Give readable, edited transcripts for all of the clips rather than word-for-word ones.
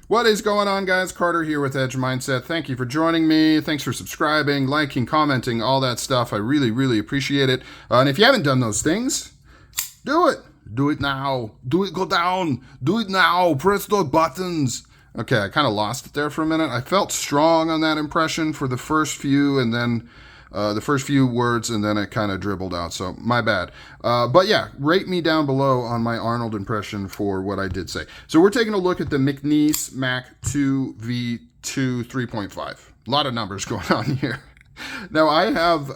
What is going on, guys? Carter here with Edge Mindset. Thank you for joining me. Thanks for subscribing, liking, commenting, all that stuff. I really, really appreciate it. And if you haven't done those things, do it. Do it now. Do it, go down. Do it now. Press those buttons. Okay, I kind of lost it there for a minute. I felt strong on that impression for the first few, and then the first few words, and then it kind of dribbled out, so my bad. But yeah, rate me down below on my Arnold impression for what I did say. So we're taking a look at the McNees MAC2 V2 3.5. A lot of numbers going on here. Now I have,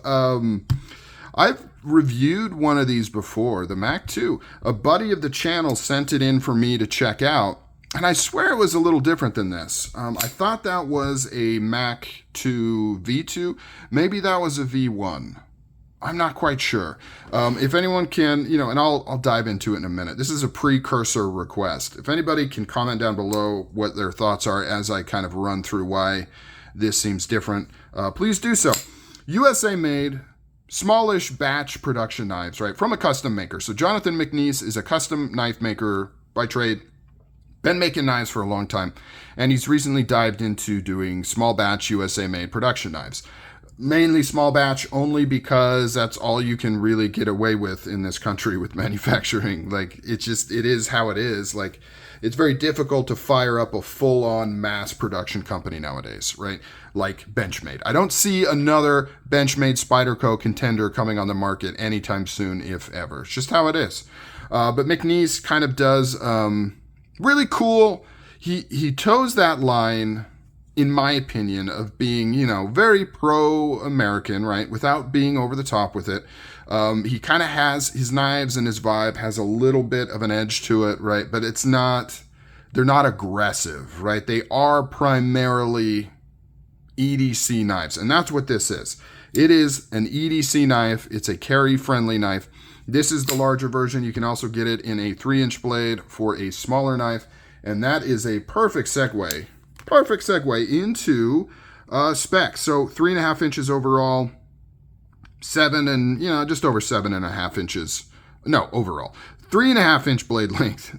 I've reviewed one of these before, the MAC2. A buddy of the channel sent it in for me to check out. And I swear it was a little different than this. I thought that was a MAC2 V2. Maybe that was a V1. I'm not quite sure. If anyone can, and I'll dive into it in a minute. This is a precursor request. If anybody can comment down below what their thoughts are as I kind of run through why this seems different, please do so. USA made, smallish batch production knives, right? From a custom maker. So Jonathan McNees is a custom knife maker by trade. Been making knives for a long time, and he's recently dived into doing small batch USA made production knives. Mainly small batch only because that's all you can really get away with in this country with manufacturing. Like, it is how it is. Like, it's very difficult to fire up a full-on mass production company nowadays, right? Like Benchmade. I don't see another Benchmade Spyderco contender coming on the market anytime soon, if ever. It's just how it is. But McNees kind of does... really cool. He toes that line, in my opinion, of being, very pro-American, right? Without being over the top with it. He kind of has his knives and his vibe has a little bit of an edge to it, right? But they're not aggressive, right? They are primarily EDC knives, and that's what this is. It is an EDC knife. It's a carry-friendly knife. This is the larger version. You can also get it in a 3-inch blade for a smaller knife. And that is a perfect segue into specs. So 3.5 inches overall, just over 7.5 inches. No, overall. 3.5 inch blade length,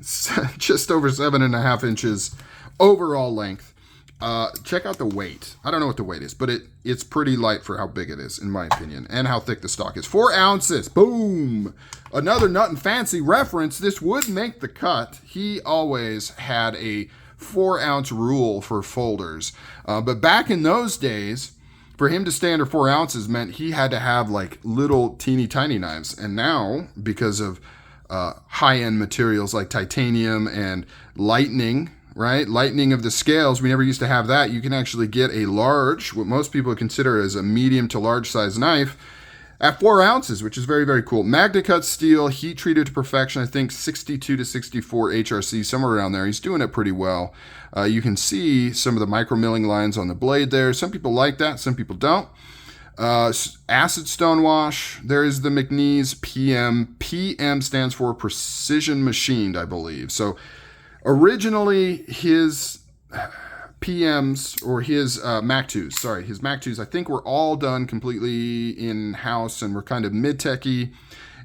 just over 7.5 inches overall length. Check out the weight. I don't know what the weight is, but it's pretty light for how big it is, in my opinion, and how thick the stock is. 4 ounces. Boom. Another nut and fancy reference. This would make the cut. He always had a 4-ounce rule for folders. But back in those days, for him to stay under 4 ounces meant he had to have like little teeny tiny knives. And now, because of high-end materials like titanium and lightning, right? Lightening of the scales. We never used to have that. You can actually get a large, what most people consider as a medium to large size knife at 4 ounces, which is very, very cool. Magnacut steel, heat treated to perfection. I think 62 to 64 HRC, somewhere around there. He's doing it pretty well. You can see some of the micro milling lines on the blade there. Some people like that. Some people don't. Acid stonewash. There is the McNees PM. PM stands for precision machined, I believe. So originally, his PMs, or his MAC2s, his MAC2s, I think were all done completely in-house and were kind of mid-techy.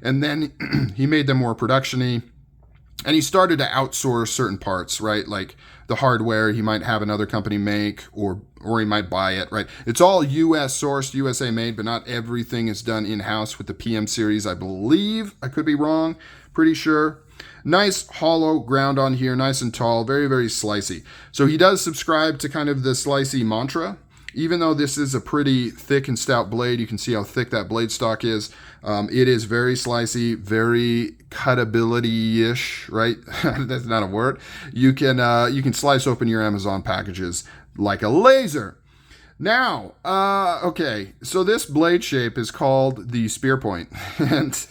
And then he made them more production-y. And he started to outsource certain parts, right? Like the hardware he might have another company make, or he might buy it, right? It's all US sourced, USA made, but not everything is done in-house with the PM series, I believe. I could be wrong. Pretty sure. Nice hollow ground on here, nice and tall, very, very slicey. So he does subscribe to kind of the slicey mantra. Even though this is a pretty thick and stout blade, you can see how thick that blade stock is. It is very slicey, very cutability-ish, right? That's not a word. You can slice open your Amazon packages like a laser. Now, okay, so this blade shape is called the Spearpoint, and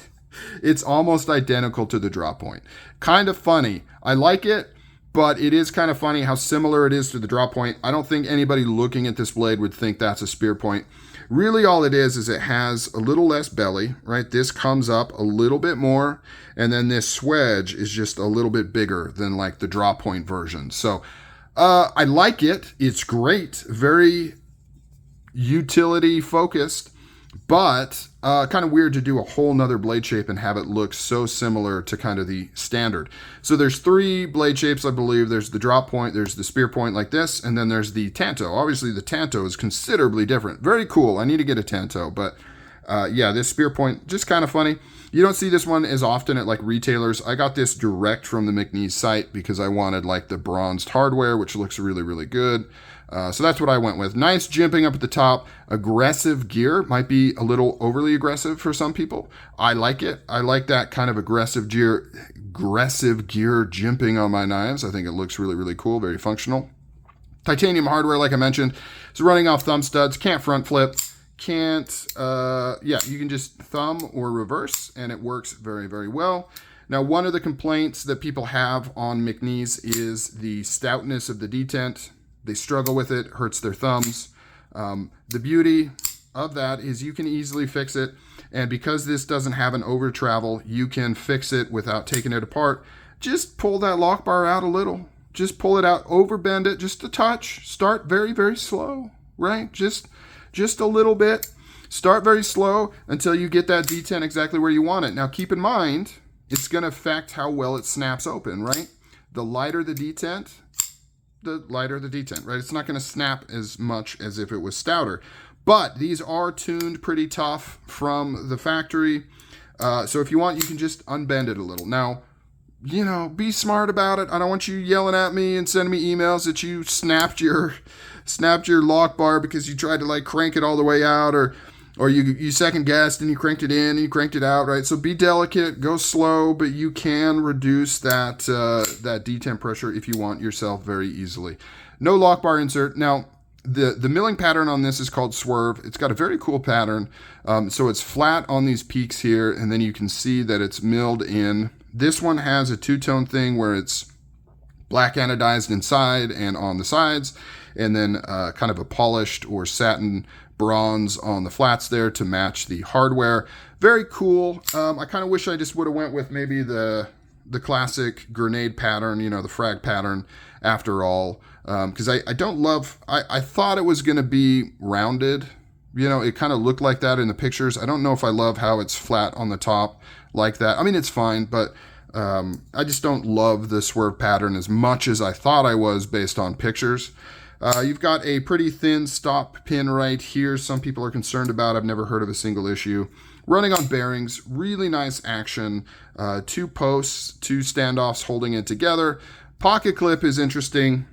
it's almost identical to the drop point. Kind of funny. I like it, but it is kind of funny how similar it is to the drop point. I don't think anybody looking at this blade would think that's a Spearpoint. Really all it is it has a little less belly, right? This comes up a little bit more, and then this swedge is just a little bit bigger than like the drop point version. So I like it. It's great. Very utility focused. But kind of weird to do a whole nother blade shape and have it look so similar to kind of the standard. So there's 3 blade shapes, I believe. There's the drop point, there's the spear point like this, and then there's the tanto. Obviously the tanto is considerably different. Very cool. I need to get a tanto, but yeah, this spear point, just kind of funny. You don't see this one as often at like retailers. I got this direct from the McNees site because I wanted like the bronzed hardware, which looks really, really good. So that's what I went with. Nice jimping up at the top. Aggressive gear might be a little overly aggressive for some people. I like it. I like that kind of aggressive gear jimping on my knives. I think it looks really, really cool. Very functional. Titanium hardware, like I mentioned, is running off thumb studs. Can't front flip. Can't, yeah, you can just thumb or reverse, and it works very, very well. Now, one of the complaints that people have on McNees is the stoutness of the detent. They struggle with it, hurts their thumbs. The beauty of that is you can easily fix it. And because this doesn't have an over travel, you can fix it without taking it apart. Just pull that lock bar out a little. Just pull it out, overbend it just a touch. Start very, very slow, right? Just a little bit. Start very slow until you get that detent exactly where you want it. Now, keep in mind, it's going to affect how well it snaps open, right? The lighter the detent, right? It's not going to snap as much as if it was stouter. But these are tuned pretty tough from the factory. So if you want, you can just unbend it a little. Now, you know, be smart about it. I don't want you yelling at me and sending me emails that you snapped your lock bar because you tried to like crank it all the way out, or you second guessed and you cranked it in and you cranked it out, right? So be delicate, go slow, but you can reduce that detent pressure if you want yourself very easily. No lock bar insert. Now, the milling pattern on this is called Swerve. It's got a very cool pattern. So it's flat on these peaks here, and then you can see that it's milled in. This one has a two-tone thing where it's black anodized inside and on the sides, and then kind of a polished or satin bronze on the flats there to match the hardware. Very cool. I kind of wish I just would have went with maybe the classic grenade pattern, you know, the frag pattern after all, because I don't love, I thought it was going to be rounded. You know, it kind of looked like that in the pictures. I don't know if I love how it's flat on the top like that. I mean, it's fine, but I just don't love the Swerve pattern as much as I thought I was based on pictures. You've got a pretty thin stop pin right here. Some people are concerned about. I've never heard of a single issue. Running on bearings, really nice action. 2 posts, 2 standoffs holding it together. Pocket clip is interesting.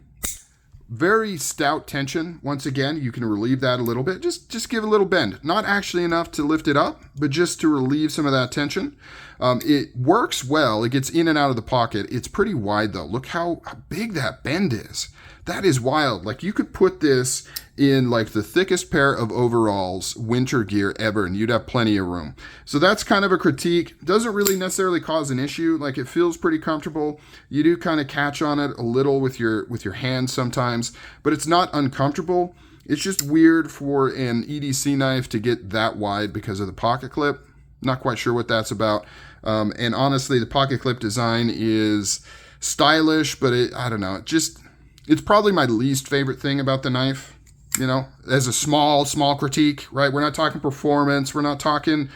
Very stout tension. Once again, you can relieve that a little bit. Just give a little bend. Not actually enough to lift it up, but just to relieve some of that tension. It works well. It gets in and out of the pocket. It's pretty wide though. Look how big that bend is. That is wild. Like you could put this in like the thickest pair of overalls, winter gear ever, and you'd have plenty of room. So that's kind of a critique. Doesn't really necessarily cause an issue. Like it feels pretty comfortable. You do kind of catch on it a little with your hands sometimes, but it's not uncomfortable. It's just weird for an EDC knife to get that wide because of the pocket clip. Not quite sure what that's about. And honestly, the pocket clip design is stylish, but I don't know. It's probably my least favorite thing about the knife, you know, as a small critique, right? We're not talking performance. We're not talking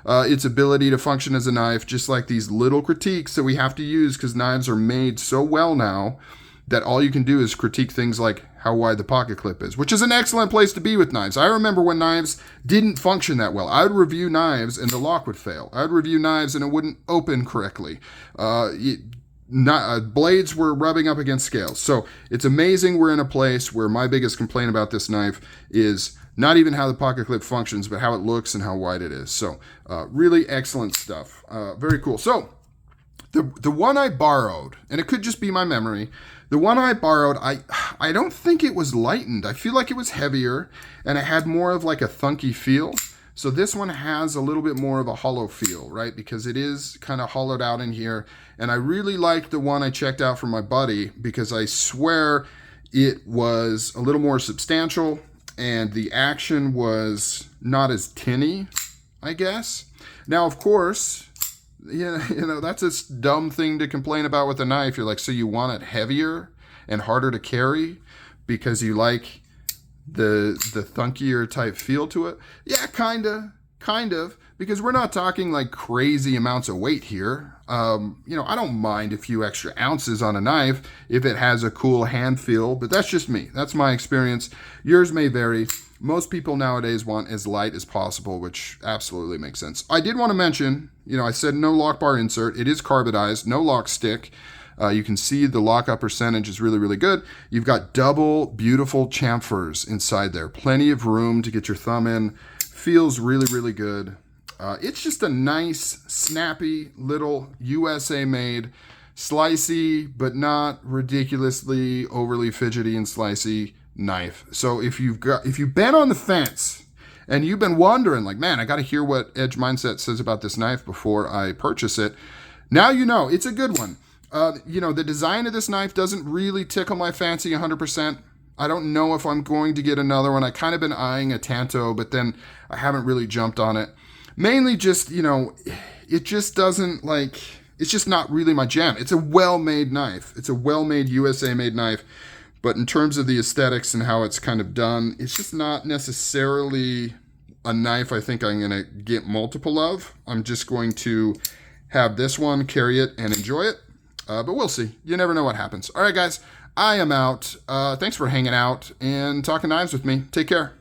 its ability to function as a knife, just like these little critiques that we have to use because knives are made so well now that all you can do is critique things like how wide the pocket clip is, which is an excellent place to be with knives. I remember when knives didn't function that well. I would review knives and the lock would fail. I would review knives and it wouldn't open correctly. Blades were rubbing up against scales. So it's amazing we're in a place where my biggest complaint about this knife is not even how the pocket clip functions, but how it looks and how wide it is. So really excellent stuff. Very cool. So the one I borrowed, and it could just be my memory, the one I borrowed, I don't think it was lightened. I feel like it was heavier and it had more of like a thunky feel. So this one has a little bit more of a hollow feel, right? Because it is kind of hollowed out in here. And I really liked the one I checked out from my buddy because I swear it was a little more substantial and the action was not as tinny, I guess. Now, of course, you know, that's a dumb thing to complain about with a knife. You're like, so you want it heavier and harder to carry because you like the thunkier type feel to it? Yeah, kinda. kind of, because we're not talking like crazy amounts of weight here. You know, I don't mind a few extra ounces on a knife if it has a cool hand feel, but that's just me. That's my experience. Yours may vary. Most people nowadays want as light as possible, which absolutely makes sense. I did want to mention, you know, I said no lock bar insert. It is carbonized, no lock stick. You can see the lockup percentage is really, really good. You've got double beautiful chamfers inside there. Plenty of room to get your thumb in. Feels really, really good. It's just a nice, snappy, little USA-made, slicey, but not ridiculously overly fidgety and slicey knife. So if you've been on the fence and you've been wondering, like, man, I got to hear what Edge Mindset says about this knife before I purchase it, now you know it's a good one. You know, the design of this knife doesn't really tickle my fancy 100%. I don't know if I'm going to get another one. I kind of been eyeing a Tanto, but then I haven't really jumped on it. Mainly just, you know, it just doesn't like, it's just not really my jam. It's a well-made knife. It's a well-made USA-made knife. But in terms of the aesthetics and how it's kind of done, it's just not necessarily a knife I think I'm going to get multiple of. I'm just going to have this one, carry it, and enjoy it. But we'll see. You never know what happens. All right, guys, I am out. Thanks for hanging out and talking knives with me. Take care.